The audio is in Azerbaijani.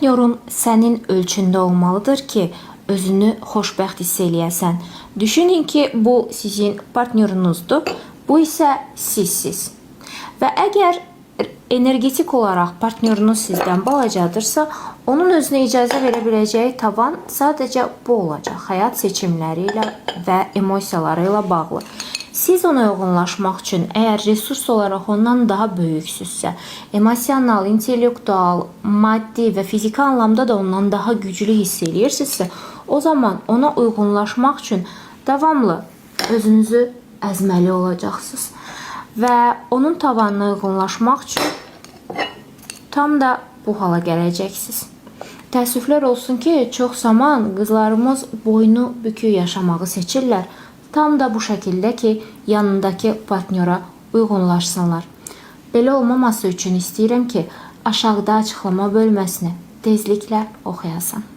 Partnyorun sənin ölçündə olmalıdır ki, özünü xoşbəxt hiss eləyəsən. Düşünün ki, bu sizin partnyorunuzdur, bu isə sizsiz. Və əgər energetik olaraq partnyorunuz sizdən balacadırsa, onun özünə icazə verə biləcəyi tavan sadəcə bu olacaq. Həyat seçimləri ilə və emosiyaları ilə bağlı. Siz ona uyğunlaşmaq üçün əgər resurs olaraq ondan daha böyüksüzsə, emosional, intellektual, maddi və fiziki anlamda da ondan daha güclü hiss eləyirsinizsə, o zaman ona uyğunlaşmaq üçün davamlı özünüzü əzməli olacaqsınız. Və onun tavanına uyğunlaşmaq üçün tam da bu hala gələcəksiniz. Təəssüflər olsun ki, çox zaman qızlarımız boynu bükük yaşamağı seçirlər. Tam da bu şəkildə ki, yanındakı partnyora uyğunlaşsınlar. Belə olmaması üçün istəyirəm ki, aşağıda açıqlama bölməsini tezliklə oxuyasan.